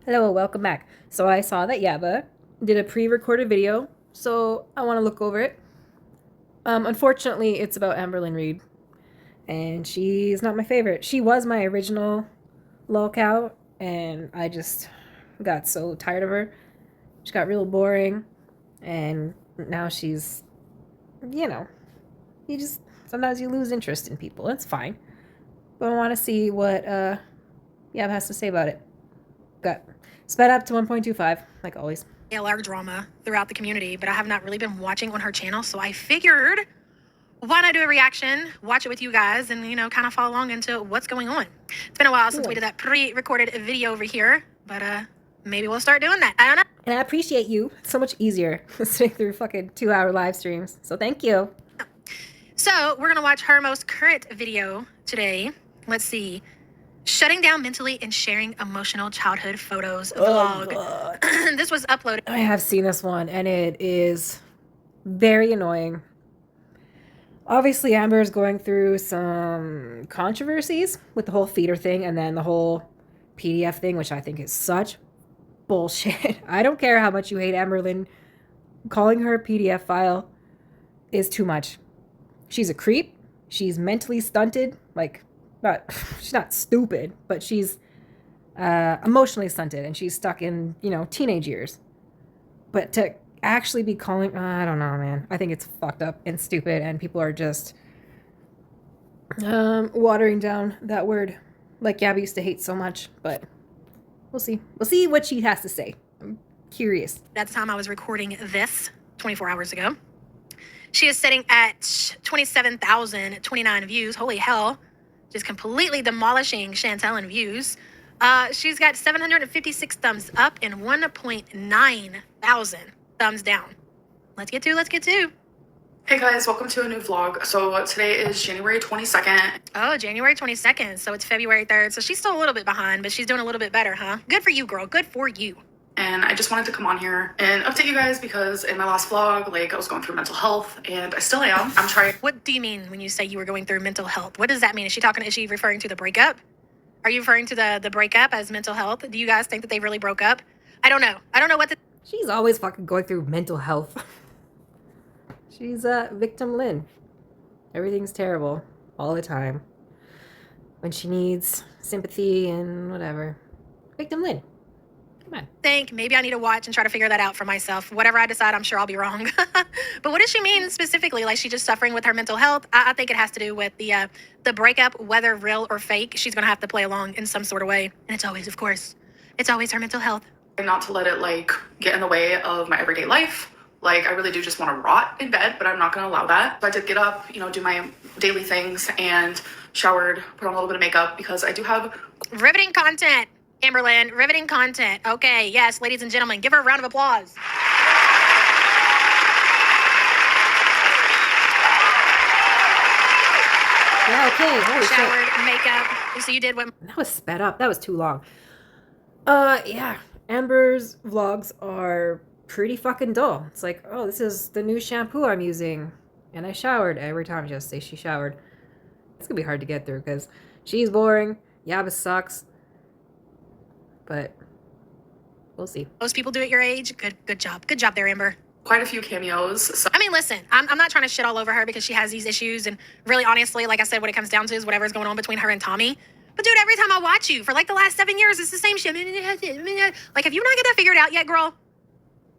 Hello, welcome back. So I saw that Yaba did a pre-recorded video, so I want to look over it. Unfortunately, it's about Amberlynn Reid, and she's not my favorite. She was my original lolcow, and I just got so tired of her. She got real boring, and now she's, you know, you just sometimes you lose interest in people. It's fine, but I want to see what Yaba has to say about it. Got sped up to 1.25, like always. ALR drama throughout the community, but I have not really been watching on her channel, so I figured why not do a reaction, watch it with you guys, and kind of follow along into what's going on. It's been a while since we did that pre-recorded video over here, but maybe we'll start doing that. I don't know. And I appreciate you. It's so much easier sitting through fucking 2-hour live streams. So thank you. So we're gonna watch her most current video today. Let's see. Shutting down mentally and sharing emotional childhood photos vlog. This was uploaded. I have seen this one, and it is very annoying. Obviously, Amber is going through some controversies with the whole feeder thing and then the whole PDF thing, which I think is such bullshit. I don't care how much you hate Amberlynn. Calling her a PDF file is too much. She's a creep. She's mentally stunted. She's not stupid, but she's emotionally stunted, and she's stuck in, teenage years. But to actually be calling, I don't know, man. I think it's fucked up and stupid, and people are just watering down that word like Gabby used to hate so much. But we'll see. We'll see what she has to say. I'm curious. At the time I was recording this 24 hours ago. She is sitting at 27,029 views. Holy hell. Just completely demolishing Chantel in views. She's got 756 thumbs up and 1.9 thousand thumbs down. Let's get to. Hey guys, welcome to a new vlog. So today is January 22nd. Oh, January 22nd. So it's February 3rd. So she's still a little bit behind, but she's doing a little bit better, huh? Good for you, girl. Good for you. And I just wanted to come on here and update you guys because in my last vlog, I was going through mental health, and I still am. I'm trying. What do you mean when you say you were going through mental health? What does that mean? Is she referring to the breakup? Are you referring to the breakup as mental health? Do you guys think that they really broke up? I don't know. I don't know what the... She's always fucking going through mental health. She's victim Lynn. Everything's terrible all the time. When she needs sympathy and whatever. Victim Lynn. Think maybe I need to watch and try to figure that out for myself. Whatever I decide, I'm sure I'll be wrong. But what does she mean specifically? Like she's just suffering with her mental health? I think it has to do with the breakup, whether real or fake. She's gonna have to play along in some sort of way, and it's always, of course, it's always her mental health. Not to let it get in the way of my everyday life. I really do just want to rot in bed, but I'm not gonna allow that. So I did get up, do my daily things and showered, put on a little bit of makeup because I do have riveting content. Amberlynn, riveting content. Okay, yes, ladies and gentlemen, give her a round of applause. Yeah, okay. Holy showered, shit. Makeup. So you did what? That was sped up. That was too long. Yeah. Amber's vlogs are pretty fucking dull. It's like, oh, this is the new shampoo I'm using. And I showered. Every time I just say she showered. It's gonna be hard to get through because she's boring. Yaba sucks. But we'll see. Most people do at your age. Good job. Good job there, Amber. quite a few cameos. So I mean, listen, I'm not trying to shit all over her because she has these issues. And really, honestly, like I said, what it comes down to is whatever's going on between her and Tommy. But dude, every time I watch you for the last 7 years, it's the same shit. Have you not got that figured out yet, girl?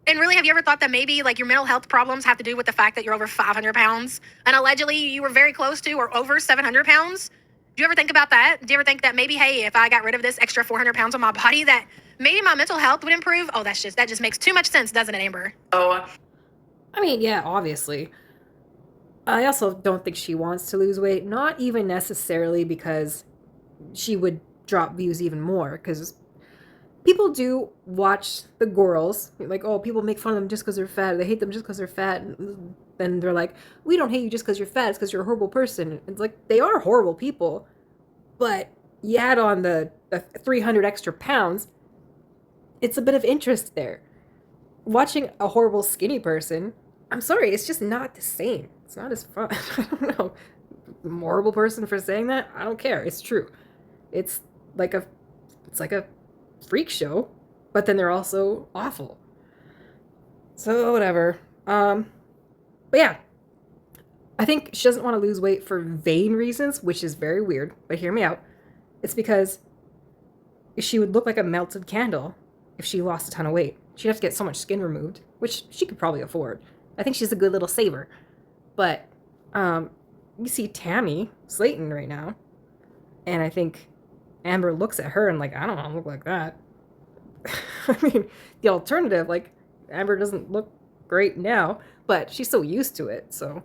And really, have you ever thought that maybe your mental health problems have to do with the fact that you're over 500 pounds and allegedly you were very close to or over 700 pounds? Do you ever think about that? Do you ever think that maybe, hey, if I got rid of this extra 400 pounds on my body, that maybe my mental health would improve? Oh, that just makes too much sense, doesn't it, Amber? Oh, I mean, yeah, obviously. I also don't think she wants to lose weight, not even necessarily because she would drop views even more, because people do watch the girls, oh, people make fun of them just because they're fat, they hate them just because they're fat, and then they're like, we don't hate you just because you're fat, it's because you're a horrible person. It's like, they are horrible people, but you add on the 300 extra pounds, it's a bit of interest there. Watching a horrible skinny person, I'm sorry, it's just not the same. It's not as fun. I don't know. Horrible person for saying that? I don't care. It's true. It's like a freak show, but then they're also awful. So whatever. But yeah, I think she doesn't want to lose weight for vain reasons, which is very weird. But hear me out. It's because she would look like a melted candle if she lost a ton of weight. She'd have to get so much skin removed, which she could probably afford. I think she's a good little saver. But you see Tammy Slayton right now, and I think Amber looks at her and like, I don't want to look like that. I mean, the alternative, like, Amber doesn't look great now, but she's so used to it. So,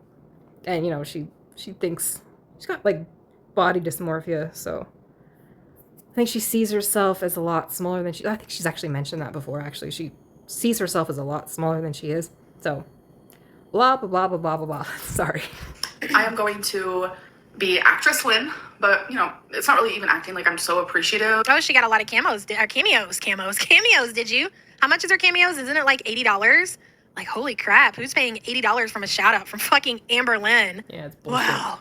and you know, she thinks she's got like body dysmorphia, so I think she sees herself as a lot smaller than I think she's actually mentioned that before. Actually, she sees herself as a lot smaller than she is. So, blah blah blah blah blah blah blah. Sorry. I am going to be actress Lynn, but you know, it's not really even acting. Like, I'm so appreciative. Oh, she got a lot of cameos, did you? How much is her cameos? Isn't it like $80? Like, holy crap, who's paying $80 from a shout out from fucking amberlynn? Yeah, it's bullshit. Wow.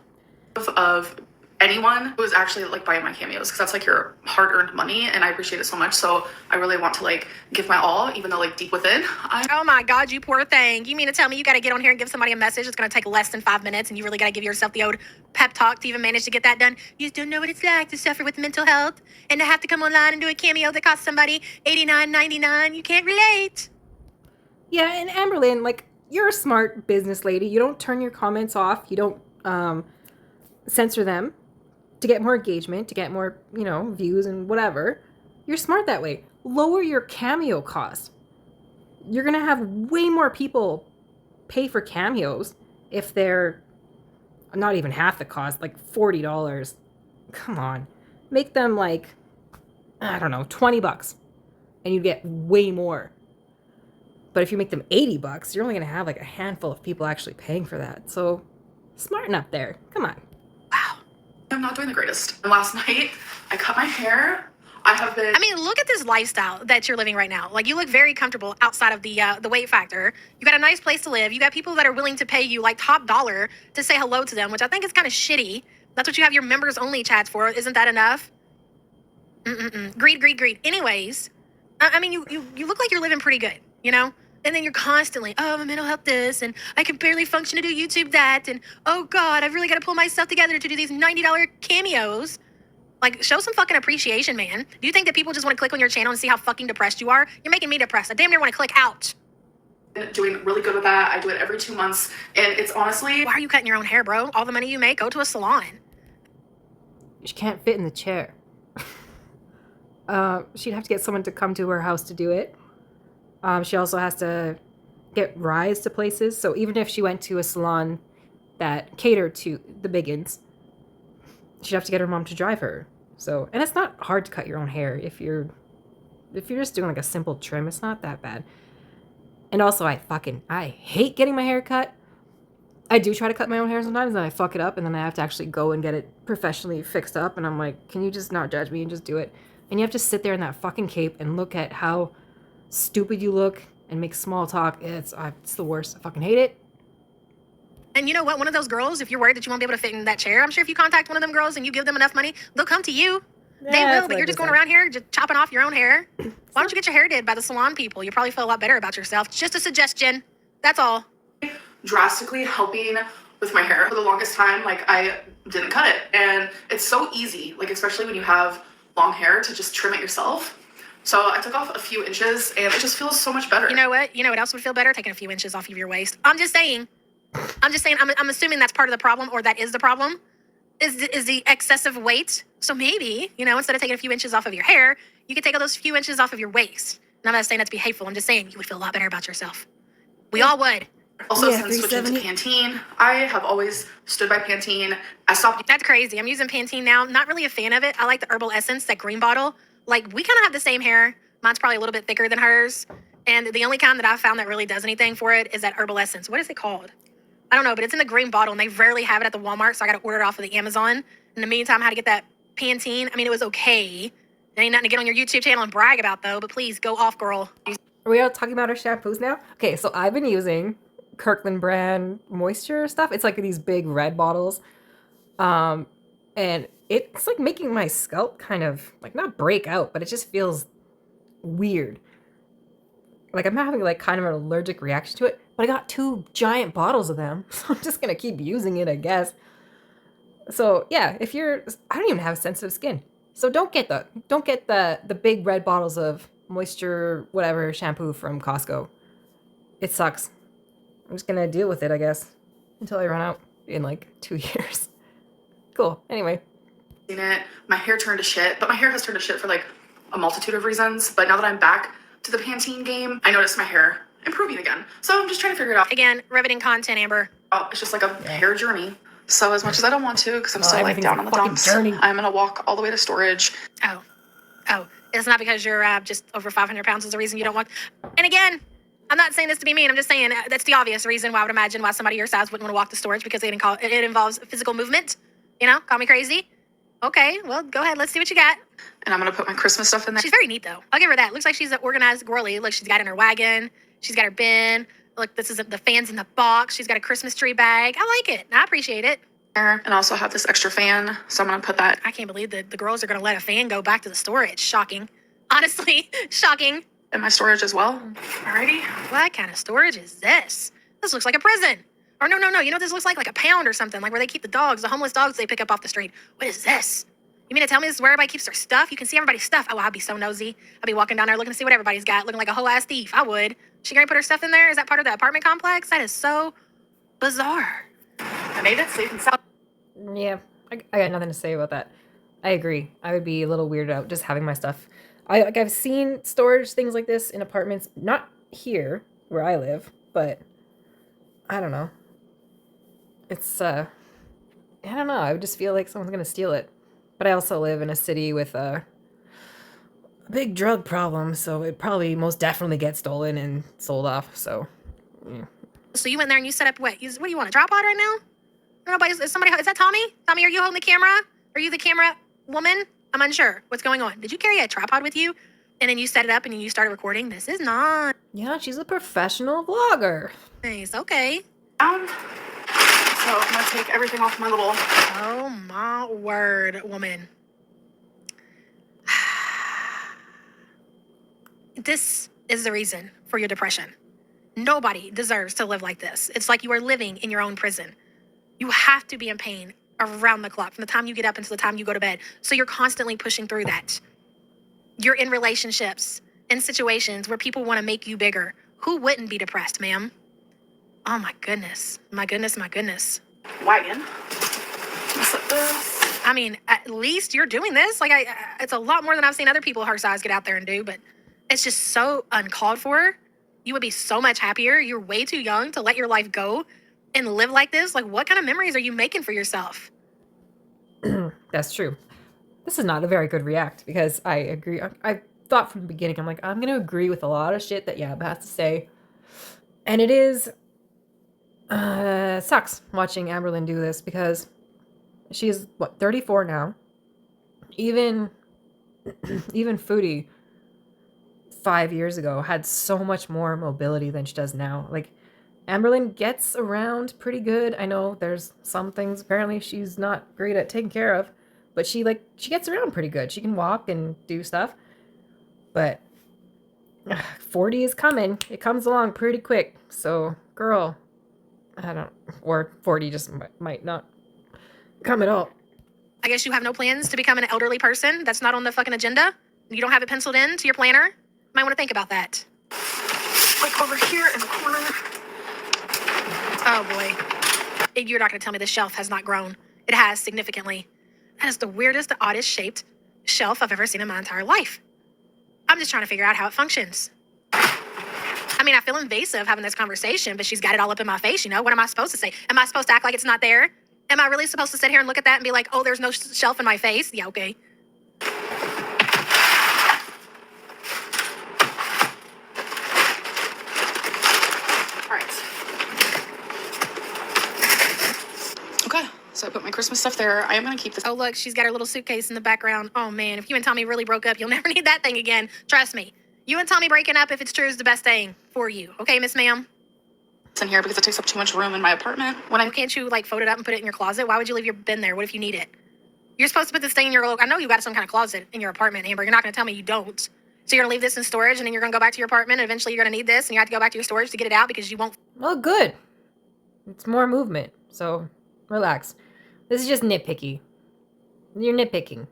Of anyone who is actually like buying my cameos, because that's like your hard-earned money, and I appreciate it so much. So I really want to like give my all, even though like deep within Oh my God, you poor thing. You mean to tell me you got to get on here and give somebody a message that's going to take less than 5 minutes, and you really got to give yourself the old pep talk to even manage to get that done? You just don't know what it's like to suffer with mental health and to have to come online and do a cameo that costs somebody $89.99. You can't relate. Yeah, and Amberlynn, like, you're a smart business lady. You don't turn your comments off. You don't censor them to get more engagement, to get more, you know, views and whatever. You're smart that way. Lower your cameo cost. You're going to have way more people pay for cameos if they're not even half the cost, like $40. Come on. Make them like, I don't know, $20 and you get way more. But if you make them $80, you're only going to have like a handful of people actually paying for that. So smarten up there. Come on. Wow, I'm not doing the greatest. And last night I cut my hair. I mean, look at this lifestyle that you're living right now. Like, you look very comfortable outside of the weight factor. You got a nice place to live. You got people that are willing to pay you like top dollar to say hello to them, which I think is kind of shitty. That's what you have your members only chats for. Isn't that enough? Greed. Anyways, I mean, you look like you're living pretty good, you know? And then you're constantly, oh, my mental health this, and I can barely function to do YouTube that, and oh God, I've really got to pull myself together to do these $90 cameos. Like, show some fucking appreciation, man. Do you think that people just want to click on your channel and see how fucking depressed you are? You're making me depressed. I damn near want to click out. Doing really good with that. I do it every 2 months, and it's honestly... Why are you cutting your own hair, bro? All the money you make, go to a salon. She can't fit in the chair. She'd have to get someone to come to her house to do it. She also has to get rides to places. So even if she went to a salon that catered to the biggins, she'd have to get her mom to drive her. So, and it's not hard to cut your own hair if you're just doing like a simple trim. It's not that bad. And also, I hate getting my hair cut. I do try to cut my own hair sometimes, and I fuck it up, and then I have to actually go and get it professionally fixed up. And I'm like, can you just not judge me and just do it? And you have to sit there in that fucking cape and look at how stupid you look and make small talk. It's the worst. I fucking hate it. And you know what? One of those girls, if you're worried that you won't be able to fit in that chair, I'm sure if you contact one of them girls and you give them enough money, they'll come to you. They will, but you're just going around here just chopping off your own hair. Why don't you get your hair did by the salon people? You probably feel a lot better about yourself. Just a suggestion. That's all. Drastically helping with my hair. For the longest time, like, I didn't cut it. And it's so easy, like, especially when you have long hair, to just trim it yourself. So I took off a few inches, and it just feels so much better. You know what? You know what else would feel better? Taking a few inches off of your waist. I'm just saying, I'm assuming that's part of the problem, or that is the problem, is the excessive weight. So maybe, you know, instead of taking a few inches off of your hair, you could take those few inches off of your waist. And I'm not saying that to be hateful. I'm just saying you would feel a lot better about yourself. We all would. Also, since switching to Pantene, I have always stood by Pantene. I stopped. That's crazy. I'm using Pantene now. Not really a fan of it. I like the Herbal Essence, that green bottle. Like, we kind of have the same hair. Mine's probably a little bit thicker than hers. And the only kind that I've found that really does anything for it is that Herbal Essence. What is it called? I don't know, but it's in the green bottle, and they rarely have it at the Walmart, so I got to order it off of the Amazon. In the meantime, I had to get that Pantene. I mean, it was okay. It ain't nothing to get on your YouTube channel and brag about, though, but please, go off, girl. Are we all talking about our shampoos now? Okay, so I've been using Kirkland brand moisture stuff. It's like these big red bottles. And it's like making my scalp kind of, like, not break out, but it just feels weird. Like, I'm having like kind of an allergic reaction to it, but I got 2 giant bottles of them, so I'm just gonna keep using it, I guess. So yeah, if you're, I don't even have sensitive skin, so don't get the big red bottles of moisture whatever shampoo from Costco. It sucks. I'm just gonna deal with it, I guess, until I run out in like 2 years. Cool. Anyway. Seen it. My hair turned to shit, but my hair has turned to shit for like a multitude of reasons. But now that I'm back to the Pantene game, I noticed my hair improving again. So I'm just trying to figure it out. Again, riveting content, Amber. Oh, it's just like a hair journey. So as much as I don't want to, because I'm still like down on the fucking dumps, journey. I'm gonna walk all the way to storage. Oh, it's not because you're just over 500 pounds is the reason you don't want. And again, I'm not saying this to be mean. I'm just saying that's the obvious reason why I would imagine why somebody your size wouldn't want to walk to storage, because it involves physical movement. You know, call me crazy. Okay, well, go ahead. Let's see what you got. And I'm gonna put my Christmas stuff in there. She's very neat, though. I'll give her that. Looks like she's an organized girly. Look, she's got it in her wagon. She's got her bin. Look, this is the fans in the box. She's got a Christmas tree bag. I like it. I appreciate it. And I also have this extra fan, so I'm gonna put that. I can't believe that the girls are gonna let a fan go back to the storage. Shocking. Honestly, shocking. In my storage as well. Alrighty. What kind of storage is this? This looks like a prison. Or no. You know what this looks like? Like a pound or something. Like where they keep the dogs, the homeless dogs they pick up off the street. What is this? You mean to tell me this is where everybody keeps their stuff? You can see everybody's stuff. Oh, I'd be so nosy. I'd be walking down there looking to see what everybody's got, looking like a whole ass thief. I would. She gonna put her stuff in there? Is that part of the apartment complex? That is so bizarre. I made it safe and sound. Yeah, I got nothing to say about that. I agree. I would be a little weirded out just having my stuff. I've seen storage things like this in apartments, not here where I live, but I don't know. It's I don't know. I would just feel like someone's gonna steal it. But I also live in a city with a big drug problem, so it probably most definitely get stolen and sold off. So, yeah. So you went there and you set up what? What do you want, a tripod right now? Nobody, is that Tommy? Tommy, are you holding the camera? Are you the camera woman? I'm unsure. What's going on? Did you carry a tripod with you? And then you set it up and you started recording? This is not. Yeah, she's a professional vlogger. Nice, okay. So I'm gonna take everything off my little. Oh my word, woman. This is the reason for your depression. Nobody deserves to live like this. It's like you are living in your own prison. You have to be in pain around the clock from the time you get up until the time you go to bed. So you're constantly pushing through that. You're in relationships, in situations where people want to make you bigger. Who wouldn't be depressed, ma'am? Oh my goodness. My goodness. Wagon. Set this. I mean, at least you're doing this. Like, it's a lot more than I've seen other people her size get out there and do, but it's just so uncalled for. You would be so much happier. You're way too young to let your life go and live like this. Like, what kind of memories are you making for yourself? That's true. This is not a very good react because I agree. I thought from the beginning, I'm like, I'm going to agree with a lot of shit that Yaba has to say. And it is, sucks watching Amberlynn do this because she's, 34 now? Even Foodie 5 years ago had so much more mobility than she does now. Like, Amberlynn gets around pretty good. I know there's some things apparently she's not great at taking care of, but she gets around pretty good. She can walk and do stuff. But 40 is coming. It comes along pretty quick. So, girl, or 40 just might not come at all. I guess you have no plans to become an elderly person. That's not on the fucking agenda. You don't have it penciled in to your planner. Might want to think about that. Like over here in the corner. Oh boy. You're not going to tell me the shelf has not grown. It has significantly. That is the weirdest, the oddest shaped shelf I've ever seen in my entire life. I'm just trying to figure out how it functions. I mean, I feel invasive having this conversation, but she's got it all up in my face, you know? What am I supposed to say? Am I supposed to act like it's not there? Am I really supposed to sit here and look at that and be like, oh, there's no shelf in my face? Yeah, okay. So I put my Christmas stuff there. I am going to keep this. Oh, look, she's got her little suitcase in the background. Oh, man, if you and Tommy really broke up, you'll never need that thing again. Trust me. You and Tommy breaking up, if it's true, is the best thing for you. Okay, Miss Ma'am? It's in here because it takes up too much room in my apartment. Can't you, fold it up and put it in your closet? Why would you leave your bin there? What if you need it? You're supposed to put this thing in your... I know you got some kind of closet in your apartment, Amber. You're not going to tell me you don't. So you're going to leave this in storage, and then you're going to go back to your apartment, and eventually you're going to need this, and you have to go back to your storage to get it out because you won't. Well, good. It's more movement, so relax. This is just nitpicky. You're nitpicking.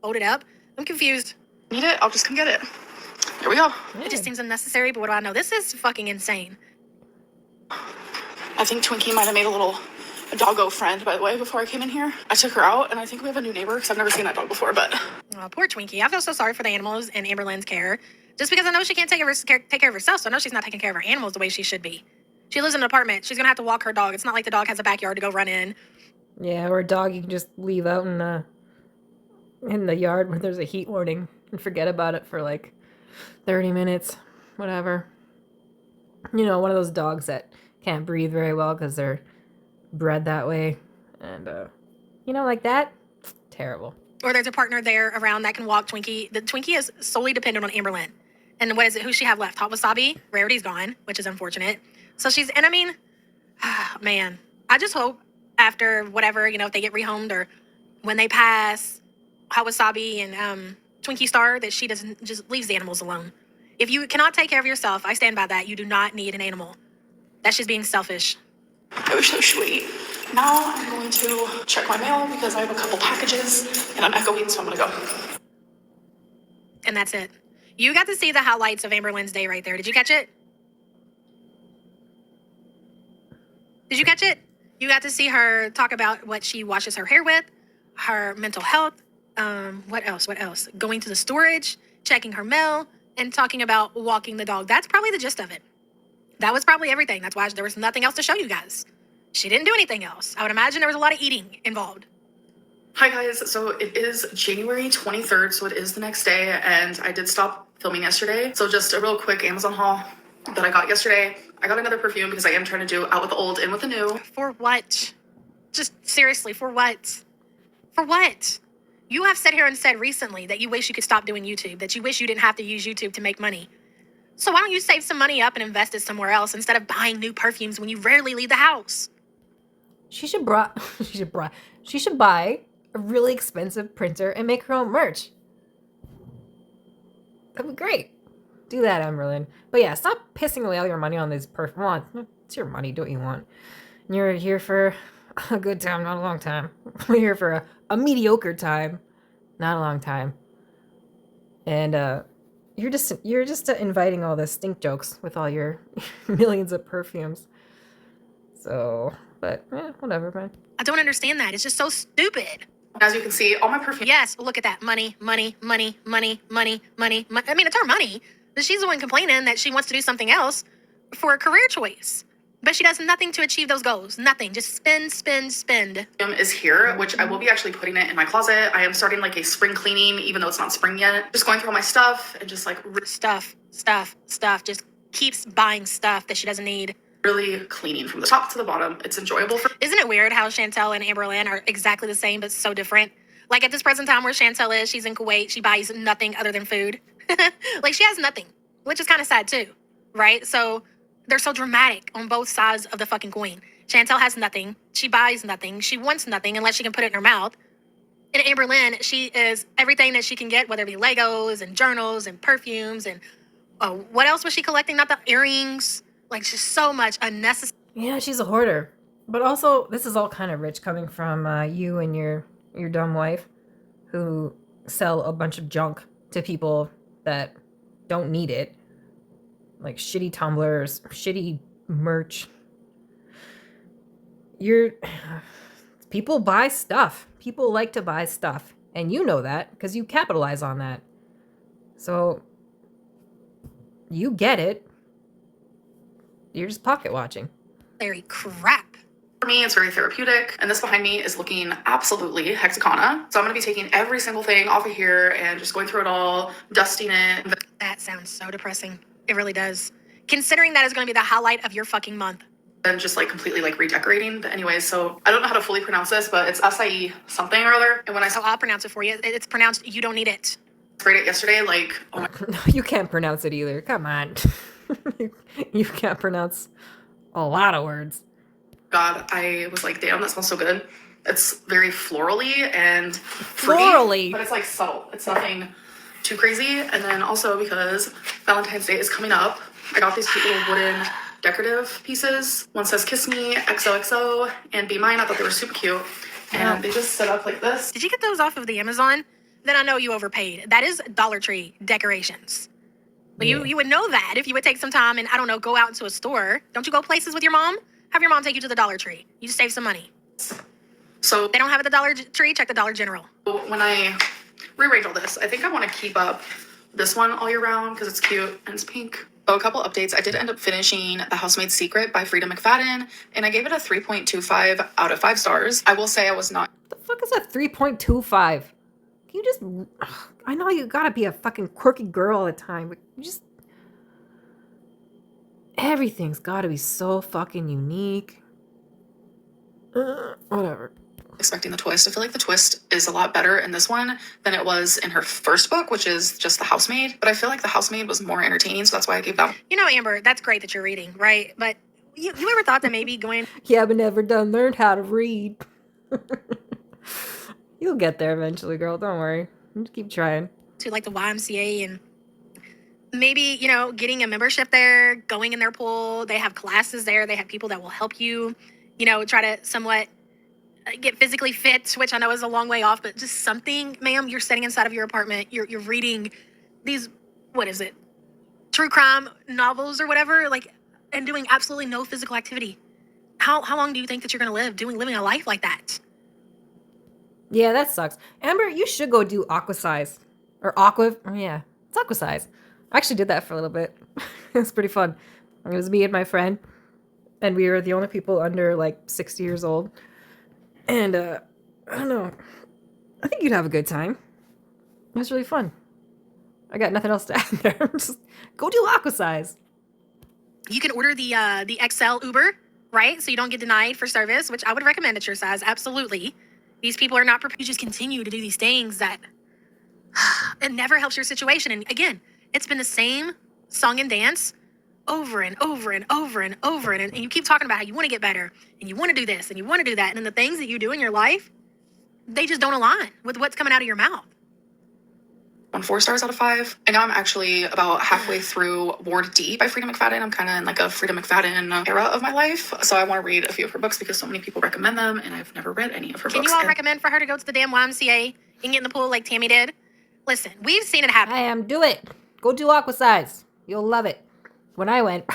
Fold it up. I'm confused. Need it? I'll just come get it. Here we go. Yeah. It just seems unnecessary, but what do I know? This is fucking insane. I think Twinkie might have made a doggo friend, by the way, before I came in here. I took her out, and I think we have a new neighbor, because I've never seen that dog before, but... Oh, poor Twinkie. I feel so sorry for the animals in Amberlynn's care. Just because I know she can't take care of herself, so I know she's not taking care of her animals the way she should be. She lives in an apartment. She's going to have to walk her dog. It's not like the dog has a backyard to go run in. Yeah, or a dog you can just leave out in the yard where there's a heat warning and forget about it for like 30 minutes, whatever. You know, one of those dogs that can't breathe very well because they're bred that way. And, you know, like that, terrible. Or there's a partner there around that can walk Twinkie. The Twinkie is solely dependent on Amberlynn. And what is it? Who she have left? Hot Wasabi? Rarity's gone, which is unfortunate. So and I mean, man, I just hope after whatever, you know, if they get rehomed or when they pass Hot Wasabi and Twinkie Star, that she doesn't just leaves the animals alone. If you cannot take care of yourself, I stand by that. You do not need an animal. That's just being selfish. It was so sweet. Now I'm going to check my mail because I have a couple packages and I'm echoing, so I'm going to go. And that's it. You got to see the highlights of Amberlynn's day right there. Did you catch it? Did you catch it? You got to see her talk about what she washes her hair with, her mental health, what else? Going to the storage, checking her mail, and talking about walking the dog. That's probably the gist of it. That was probably everything. That's why there was nothing else to show you guys. She didn't do anything else. I would imagine there was a lot of eating involved. Hi guys, so it is January 23rd, so it is the next day, and I did stop filming yesterday. So just a real quick Amazon haul that I got yesterday. I got another perfume because I am trying to do out with the old, in with the new. For what? Just seriously, for what? For what? You have sat here and said recently that you wish you could stop doing YouTube, that you wish you didn't have to use YouTube to make money. So why don't you save some money up and invest it somewhere else instead of buying new perfumes when you rarely leave the house? She should buy a really expensive printer and make her own merch. That'd be great. Do that, Amberlynn. But yeah, stop pissing away all your money on these perfumes. Well, it's your money. Do what you want. You're here for a good time, not a long time. We're here for a mediocre time, not a long time. And you're just inviting all the stink jokes with all your millions of perfumes. So, but whatever, man. I don't understand that. It's just so stupid. As you can see, all my perfume. Yes, look at that. Money. I mean, it's her money. But she's the one complaining that she wants to do something else for a career choice. But she does nothing to achieve those goals. Nothing. Just spend. Is here, which I will be actually putting it in my closet. I am starting like a spring cleaning, even though it's not spring yet. Just going through all my stuff and just like stuff. Just keeps buying stuff that she doesn't need. Really cleaning from the top to the bottom. It's enjoyable. Isn't it weird how Chantel and Amberlynn are exactly the same but so different? Like at this present time where Chantel is, she's in Kuwait. She buys nothing other than food. Like she has nothing, which is kind of sad too, right? So they're so dramatic on both sides of the fucking coin. Chantel has nothing. She buys nothing. She wants nothing unless she can put it in her mouth. And Amberlynn, she is everything that she can get, whether it be Legos and journals and perfumes and what else was she collecting? Not the earrings. Like, just so much unnecessary. Yeah, she's a hoarder. But also, this is all kind of rich coming from you and your dumb wife who sell a bunch of junk to people that don't need it. Like shitty tumblers, shitty merch. People buy stuff. People like to buy stuff. And you know that because you capitalize on that. So, you get it. You're just pocket watching. Very crap. For me, it's very therapeutic. And this behind me is looking absolutely hexacana. So I'm going to be taking every single thing off of here and just going through it all, dusting it. That sounds so depressing. It really does. Considering that is going to be the highlight of your fucking month. And just like completely like redecorating. But anyways, so I don't know how to fully pronounce this, but it's acai something or other. And when I So I'll pronounce it for you. It's pronounced you don't need it. sprayed it yesterday, like, oh my No, you can't pronounce it either. Come on. You can't pronounce a lot of words. God, I was like, damn, that smells so good. It's very florally and fruity, Florally? but it's like subtle. It's nothing too crazy. And then also because Valentine's Day is coming up, I got these cute little wooden decorative pieces. One says "Kiss Me," XOXO, and "Be Mine." I thought they were super cute. And they just set up like this. Did you get those off of the Amazon? Then I know you overpaid. That is Dollar Tree decorations. But you would know that if you would take some time and, I don't know, go out into a store. Don't you go places with your mom? Have your mom take you to the Dollar Tree. You just save some money. So They don't have it at the Dollar Tree, check the Dollar General. when I rearrange all this, I think I want to keep up this one all year round because it's cute and it's pink. So a couple updates. I did end up finishing The Housemaid's Secret by Frida McFadden, and I gave it a 3.25 out of 5 stars. I will say I was not... The fuck is a 3.25? Can you just... I know you gotta be a fucking quirky girl all the time, but you just... Everything's gotta be so fucking unique. Whatever. expecting the twist. I feel like the twist is a lot better in this one than it was in her first book, which is just The Housemaid. But I feel like The Housemaid was more entertaining, so that's why I gave that. You know, Amber, that's great that you're reading, right? But you ever thought that maybe going Yeah, but never done learned how to read. You'll get there eventually, girl. Don't worry. Just keep trying. to like the YMCA and maybe, you know, getting a membership there, going in their pool, they have classes there, they have people that will help you, you know, try to somewhat get physically fit, which I know is a long way off, but just something, ma'am, you're sitting inside of your apartment, you're reading these, what is it, true crime novels or whatever, like, and doing absolutely no physical activity. How long do you think that you're going to live living a life like that? Yeah, that sucks. Amber, you should go do aquasize. Or aqua... Yeah, it's aquasize. I actually did that for a little bit. It was pretty fun. It was me and my friend. And we were the only people under, like, 60 years old. And, I don't know. I think you'd have a good time. It was really fun. I got nothing else to add there. Just go do aquasize. You can order the XL Uber, right? So you don't get denied for service, which I would recommend at your size, absolutely. These people are not prepared. You just continue to do these things that it never helps your situation. And again, it's been the same song and dance over and over and over and over. And you keep talking about how you want to get better and you want to do this and you want to do that. And then the things that you do in your life, they just don't align with what's coming out of your mouth. 4 stars out of 5. And now I'm actually about halfway through Ward D by Frida McFadden. I'm kind of in like a Frida McFadden era of my life. So I want to read a few of her books because so many people recommend them and I've never read any of her Can books. you all recommend for her to go to the damn YMCA and get in the pool like Tammy did? Listen, we've seen it happen. Do it. Go do aquasize. You'll love it. When I went,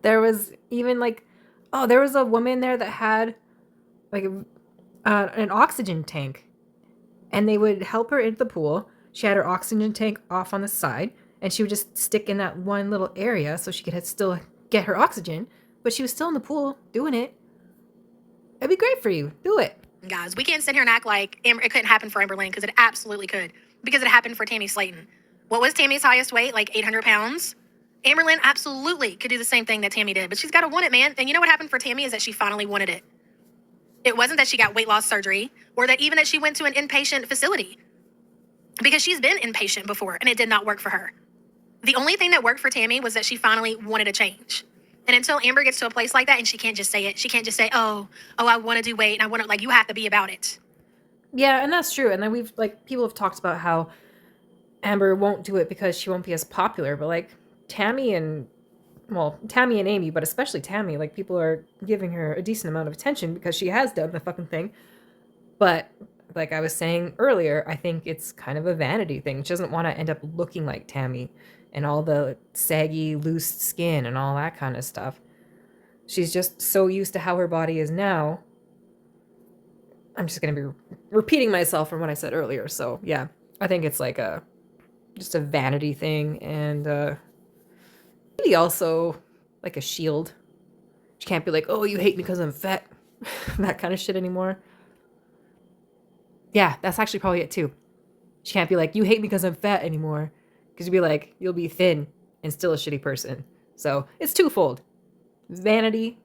there was even like, there was a woman there that had like an oxygen tank, and they would help her into the pool. She had her oxygen tank off on the side, and she would just stick in that one little area so she could still get her oxygen, but she was still in the pool doing it. It'd be great for you. Do it. Guys, we can't sit here and act like it couldn't happen for Amberlynn, because it absolutely could. Because it happened for Tammy Slayton. What was Tammy's highest weight? Like 800 pounds? Amberlynn absolutely could do the same thing that Tammy did, but she's got to want it, man. And you know what happened for Tammy is that she finally wanted it. It wasn't that she got weight loss surgery or that even that she went to an inpatient facility, because she's been inpatient before and it did not work for her. The only thing that worked for Tammy was that she finally wanted a change. And until Amber gets to a place like that, and she can't just say it, she can't just say, oh, I want to do weight and I want to, like, you have to be about it. Yeah, and that's true. And then people have talked about how Amber won't do it because she won't be as popular, but like Tammy and Amy, but especially Tammy, like people are giving her a decent amount of attention because she has done the fucking thing. But like I was saying earlier, I think it's kind of a vanity thing. She doesn't want to end up looking like Tammy and all the saggy, loose skin and all that kind of stuff. She's just so used to how her body is now. I'm just going to be repeating myself from what I said earlier. So yeah, I think it's like just a vanity thing, and maybe also like a shield. She can't be like, oh, you hate me because I'm fat. That kind of shit anymore. Yeah, that's actually probably it too. She can't be like, you hate me because I'm fat anymore. Because you'd be like, you'll be thin and still a shitty person. So it's twofold. Vanity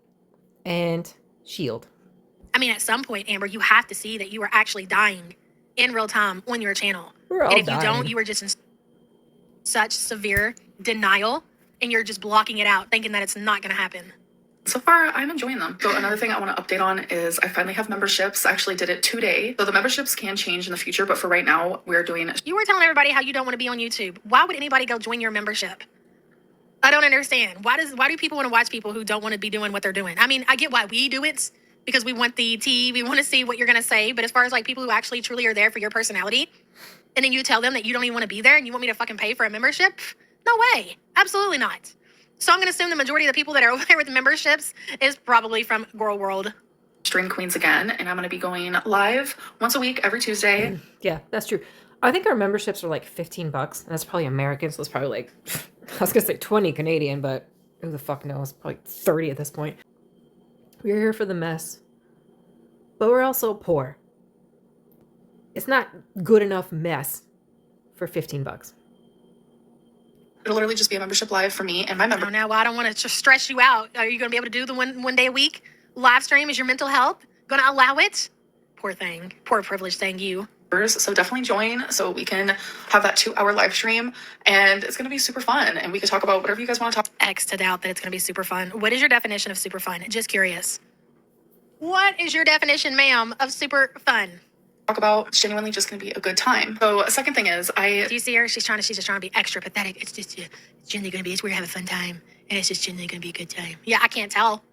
and shield. I mean, at some point, Amber, you have to see that you are actually dying in real time on your channel. We're all and if dying. you don't, you are just in such severe denial and you're just blocking it out, thinking that it's not going to happen. So far, I'm enjoying them. So another thing I want to update on is I finally have memberships. I actually did it today. So the memberships can change in the future, but for right now, we're doing it. You were telling everybody how you don't want to be on YouTube. Why would anybody go join your membership? I don't understand. Why do people want to watch people who don't want to be doing what they're doing? I mean, I get why we do it because we want the tea, we want to see what you're going to say. But as far as like people who actually truly are there for your personality, and then you tell them that you don't even want to be there and you want me to fucking pay for a membership? No way. Absolutely not. So I'm going to assume the majority of the people that are over there with memberships is probably from Girl World. Stream Queens again, and I'm going to be going live once a week every Tuesday. Yeah, that's true. I think our memberships are like $15, and that's probably American, so it's probably like, I was going to say 20 Canadian, but who the fuck knows? Probably 30 at this point. We're here for the mess, but we're also poor. It's not good enough mess for $15. It'll literally just be a membership live for me and my member. Oh, now, well, I don't want to stress you out. Are you going to be able to do the one day a week live stream? Is your mental health going to allow it? Poor thing. Poor privileged thing, you. So definitely join so we can have that 2-hour live stream, and it's going to be super fun, and we can talk about whatever you guys want to talk. X to doubt that it's going to be super fun. What is your definition of super fun? Just curious. What is your definition, ma'am, of super fun? Talk about. It's genuinely just going to be a good time. So a second thing is Do you see her? She's just trying to be extra pathetic. It's genuinely going to be, we're going to have a fun time, and it's just genuinely going to be a good time. Yeah, I can't tell.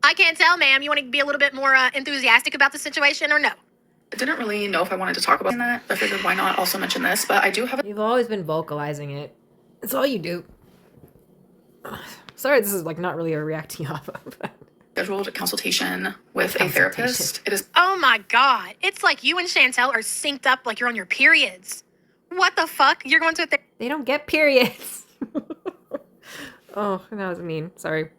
I can't tell, ma'am. You want to be a little bit more enthusiastic about the situation or no? I didn't really know if I wanted to talk about that. I figured why not also mention this, but I do have a You've always been vocalizing it. It's all you do. Sorry, this is like not really a reacting off of. scheduled consultation with a therapist. It is Oh my God. It's like you and Chantel are synced up like you're on your periods. What the fuck? You're going to a They don't get periods. Oh, that was mean. Sorry.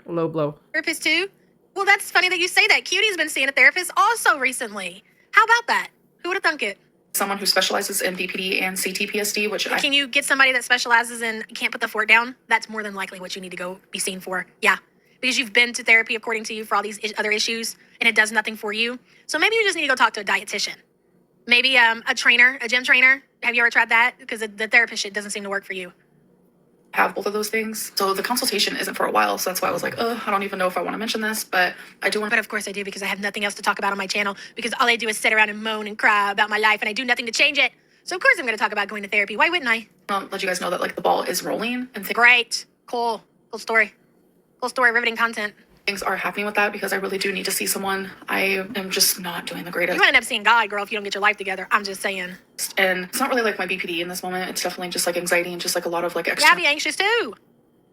Low blow. therapist too? Well, that's funny that you say that. Cutie's been seeing a therapist also recently. How about that? Who would have thunk it? someone who specializes in BPD and CTPSD, which Can you get somebody that specializes in can't put the fort down? That's more than likely what you need to go be seen for. Yeah. Because you've been to therapy, according to you, for all these other issues, and it does nothing for you. So maybe you just need to go talk to a dietitian. Maybe a trainer, a gym trainer. Have you ever tried that? Because the therapist shit doesn't seem to work for you. have both of those things. So the consultation isn't for a while. So that's why I was like, I don't even know if I want to mention this, but I do want But of course I do, because I have nothing else to talk about on my channel, because all I do is sit around and moan and cry about my life, and I do nothing to change it. So of course I'm going to talk about going to therapy. Why wouldn't I? to let you guys know that like the ball is rolling and Great. Cool. Cool story. Cool story. Riveting content. things are happening with that because I really do need to see someone. I am just not doing the greatest. You might end up seeing God, girl, if you don't get your life together. I'm just saying. And it's not really like my BPD in this moment. It's definitely just like anxiety and just like a lot of like extra. Yeah, I'd be anxious too.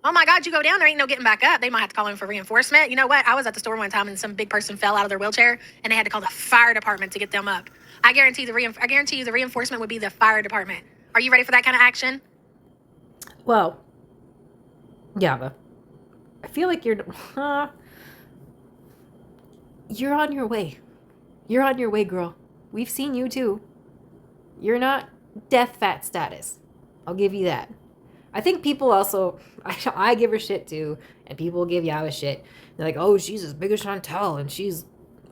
Oh my God, you go down there, ain't no getting back up. They might have to call in for reinforcement. You know what? I was at the store one time and some big person fell out of their wheelchair and they had to call the fire department to get them up. I guarantee you the reinforcement would be the fire department. Are you ready for that kind of action? Well, yeah, but I feel like you're on your way. You're on your way, girl. We've seen you too. You're not death fat status. I'll give you that. I think people also, I give her shit too, and people give Yaba shit. They're like, oh, she's as big as Chantel, and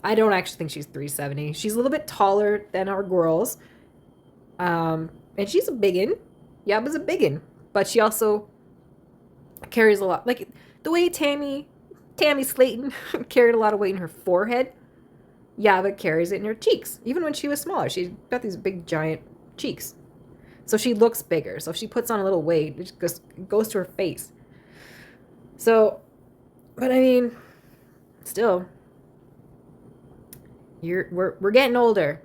I don't actually think she's 370. She's a little bit taller than our girls. And she's a biggin. Yaba's a biggin. But she also carries a lot. Like, the way Tammy Slayton carried a lot of weight in her forehead, Yaba carries it in her cheeks. Even when she was smaller, she's got these big, giant cheeks. So she looks bigger. So if she puts on a little weight, it just goes to her face. So, but I mean, still, we're getting older.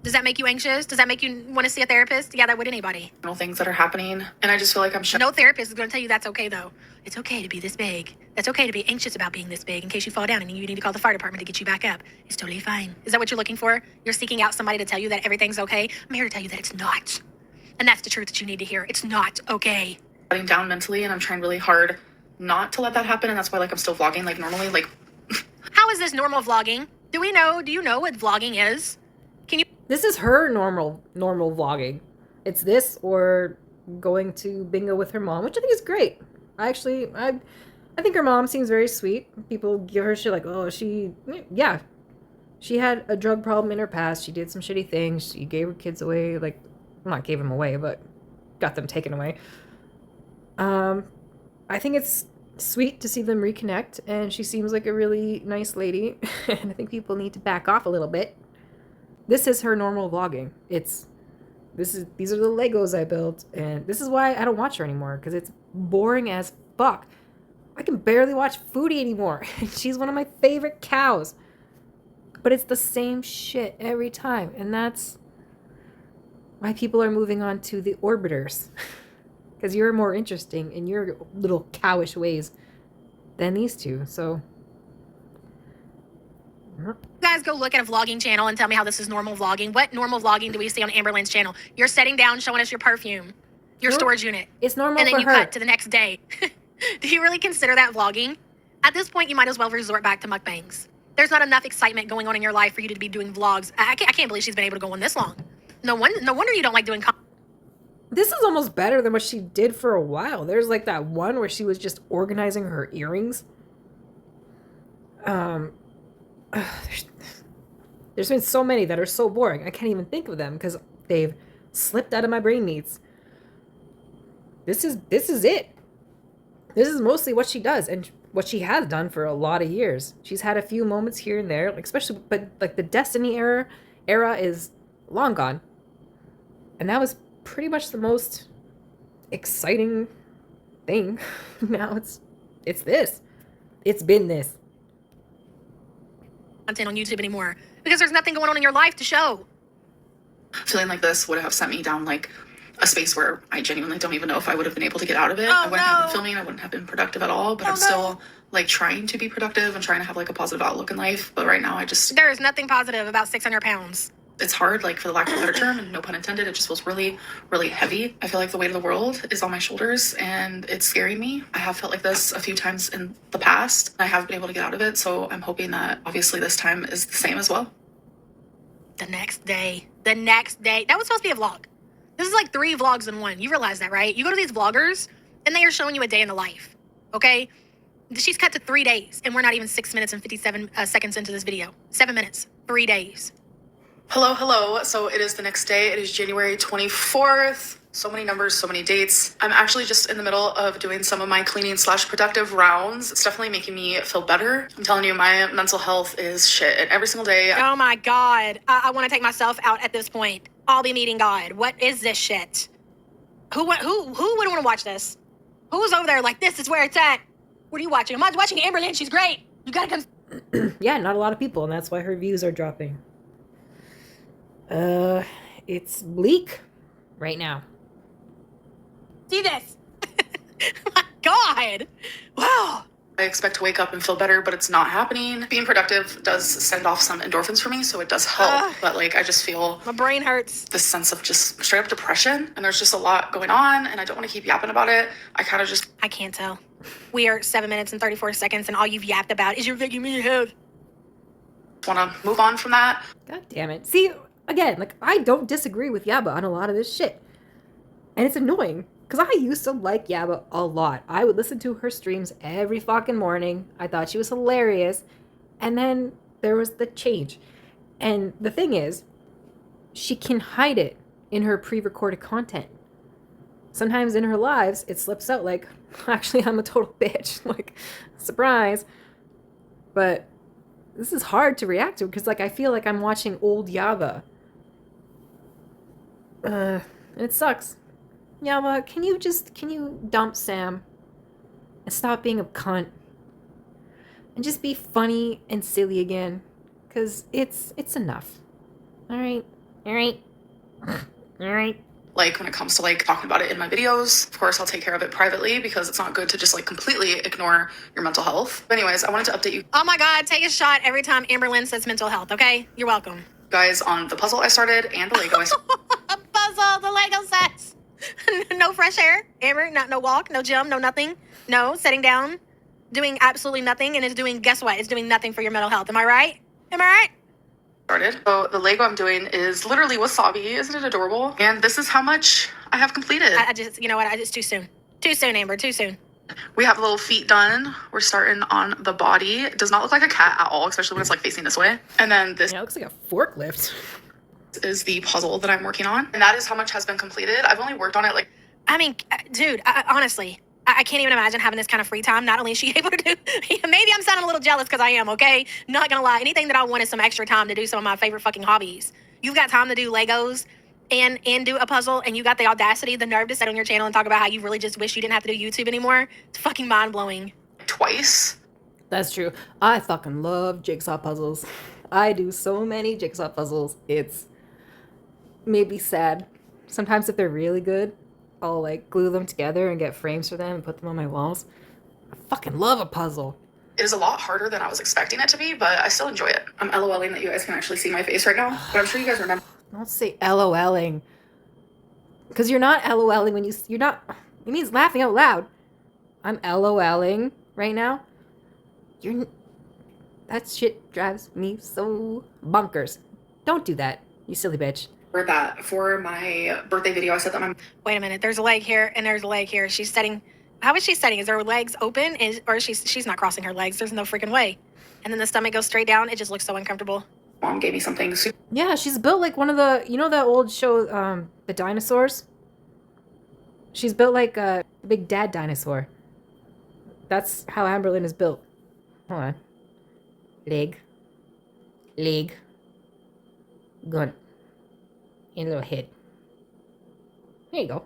Does that make you anxious? Does that make you want to see a therapist? Yeah, that would anybody. things that are happening. And I just feel like I'm No therapist is going to tell you that's okay, though. It's okay to be this big. That's okay to be anxious about being this big in case you fall down and you need to call the fire department to get you back up. It's totally fine. Is that what you're looking for? You're seeking out somebody to tell you that everything's okay? I'm here to tell you that it's not. And that's the truth that you need to hear. It's not okay. shutting down mentally, and I'm trying really hard not to let that happen. And that's why like I'm still vlogging like normally. Like How is this normal vlogging? Do you know what vlogging is? Can you? This is her normal vlogging. It's this or going to bingo with her mom, which I think is great. I think her mom seems very sweet. People give her shit like, oh, she had a drug problem in her past. She did some shitty things. She gave her kids away, like, not gave them away, but got them taken away. I think it's sweet to see them reconnect, and she seems like a really nice lady. And I think people need to back off a little bit. This is her normal vlogging. These are the Legos I built, and this is why I don't watch her anymore, because it's boring as fuck. I can barely watch Foodie anymore. She's one of my favorite cows. But it's the same shit every time, and that's why people are moving on to the orbiters. Because you're more interesting in your little cowish ways than these two, so... You guys go look at a vlogging channel and tell me how this is normal vlogging. What normal vlogging do we see on Amberlynn's channel? You're sitting down showing us your perfume, your storage unit. It's normal and then for you her. cut to the next day. Do you really consider that vlogging? At this point, you might as well resort back to mukbangs. There's not enough excitement going on in your life for you to be doing vlogs. I can't believe she's been able to go on this long. No wonder you don't like doing This is almost better than what she did for a while. There's like that one where she was just organizing her earrings. There's been so many that are so boring. I can't even think of them because they've slipped out of my brain meats. This is it. This is mostly what she does and what she has done for a lot of years. She's had a few moments here and there, like especially, but like the Destiny era is long gone. And that was pretty much the most exciting thing. Now it's this. It's been this. content on YouTube anymore because there's nothing going on in your life to show. Feeling like this would have sent me down like a space where I genuinely don't even know if I would have been able to get out of it. I wouldn't have been filming, I wouldn't have been productive at all, but I'm still like trying to be productive and trying to have like a positive outlook in life. But right now there is nothing positive about 600 pounds. It's hard, like for the lack of a better term, and no pun intended, it just feels really, really heavy. I feel like the weight of the world is on my shoulders and it's scaring me. I have felt like this a few times in the past. I have been able to get out of it, so I'm hoping that obviously this time is the same as well. The next day, that was supposed to be a vlog. This is like 3 vlogs in one. You realize that, right? You go to these vloggers and they are showing you a day in the life, okay? She's cut to 3 days and we're not even 6 minutes and 57 seconds into this video. 7 minutes, 3 days. Hello. So it is the next day. It is January 24th. So many numbers, so many dates. I'm actually just in the middle of doing some of my cleaning / productive rounds. It's definitely making me feel better. I'm telling you, my mental health is shit. And every single day. Oh my God. I want to take myself out at this point. I'll be meeting God. What is this shit? Who would want to watch this? Who's over there like, this is where it's at? What are you watching? I'm watching Amberlynn. She's great. You gotta come. Yeah, not a lot of people, and that's why her views are dropping. It's bleak right now. See this? My God. Wow. I expect to wake up and feel better, but it's not happening. Being productive does send off some endorphins for me, so it does help. But like, I just feel my brain hurts. This sense of just straight up depression, and there's just a lot going on, and I don't want to keep yapping about it. I can't tell. We are 7 minutes and 34 seconds, and all you've yapped about is you're making me head. Want to move on from that. God damn it. See, again, like, I don't disagree with Yaba on a lot of this shit. And it's annoying. Because I used to like Yaba a lot. I would listen to her streams every fucking morning. I thought she was hilarious. And then there was the change. And the thing is, she can hide it in her pre-recorded content. Sometimes in her lives, it slips out like, actually, I'm a total bitch. Like, surprise. But this is hard to react to because, like, I feel like I'm watching old Yaba. It sucks. Yaba, can you dump Sam and stop being a cunt and just be funny and silly again? Cause it's enough. All right. Like when it comes to like talking about it in my videos, of course I'll take care of it privately because it's not good to just like completely ignore your mental health. But anyways, I wanted to update you. Oh my God, take a shot every time Amberlynn says mental health, okay? You're welcome. Guys, on the puzzle I started and the Lego I started. Puzzle, the Lego sets. No fresh air, Amber, no walk, no gym, no nothing. No, sitting down, doing absolutely nothing, and guess what? It's doing nothing for your mental health. Am I right? Started. So the Lego I'm doing is literally wasabi. Isn't it adorable? And this is how much I have completed. I just, you know what? It's too soon. Too soon, Amber, too soon. We have little feet done. We're starting on the body. It does not look like a cat at all, especially when it's like facing this way. And then this. Yeah, it looks like a forklift. Is the puzzle that I'm working on. And that is how much has been completed. I've only worked on it like... I mean, dude, honestly, I can't even imagine having this kind of free time. Not only is she able to do, maybe I'm sounding a little jealous because I am, okay? Not gonna lie. Anything that I want is some extra time to do some of my favorite fucking hobbies. You've got time to do Legos and do a puzzle, and you got the audacity, the nerve to sit on your channel and talk about how you really just wish you didn't have to do YouTube anymore. It's fucking mind blowing. Twice. That's true. I fucking love jigsaw puzzles. I do so many jigsaw puzzles. It's maybe sad. Sometimes if they're really good, I'll like glue them together and get frames for them and put them on my walls. I fucking love a puzzle. It is a lot harder than I was expecting it to be, but I still enjoy it. I'm LOLing that you guys can actually see my face right now, but I'm sure you guys remember. Don't say LOLing. Because you're not LOLing when you're not, it means laughing out loud. I'm LOLing right now. That shit drives me so bonkers. Don't do that, you silly bitch. That for my birthday video, I said that my... Wait a minute. There's a leg here and there's a leg here. She's setting. How is she setting? Is her legs open? Or she's not crossing her legs? There's no freaking way. And then the stomach goes straight down. It just looks so uncomfortable. Mom gave me something super... Yeah, she's built like one of the, you know that old show, the dinosaurs? She's built like a big dad dinosaur. That's how Amberlynn is built. Hold on. Leg. Gun. And a little head. There you go.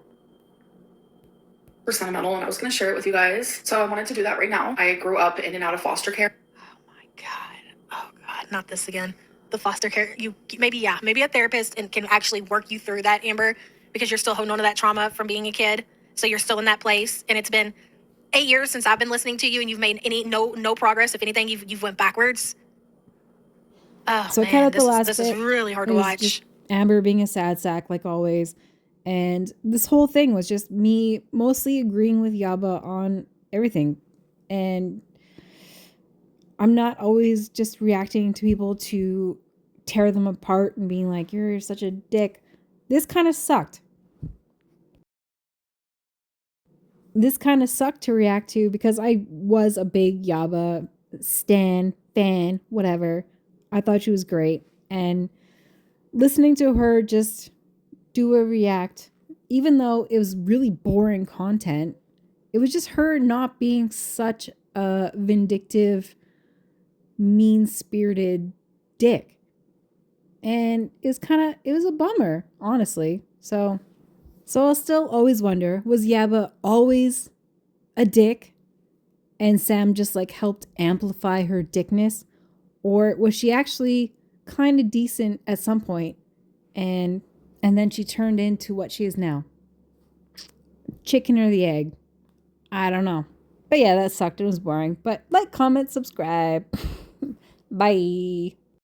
sentimental, and I was going to share it with you guys. So I wanted to do that right now. I grew up in and out of foster care. Oh my God. Oh God, not this again. The foster care, maybe a therapist and can actually work you through that, Amber, because you're still holding on to that trauma from being a kid. So you're still in that place, and it's been 8 years since I've been listening to you, and you've made no progress. If anything, you've went backwards. Oh, so man, I cut out the last this bit. is really hard It to was watch. just Amber being a sad sack like always, and this whole thing was just me mostly agreeing with Yaba on everything, and I'm not always just reacting to people to tear them apart and being like, you're such a dick. This kind of sucked. This kind of sucked to react to because I was a big Yaba stan, fan, whatever. I thought she was great. And listening to her just do a react, even though it was really boring content, it was just her not being such a vindictive, mean-spirited dick. And it was a bummer, honestly. So I'll still always wonder, was Yaba always a dick and Sam just like helped amplify her dickness? Or was she actually kind of decent at some point and then she turned into what she is now? Chicken or the egg? I don't know. But yeah, that sucked. It was boring. But like, comment, subscribe. Bye.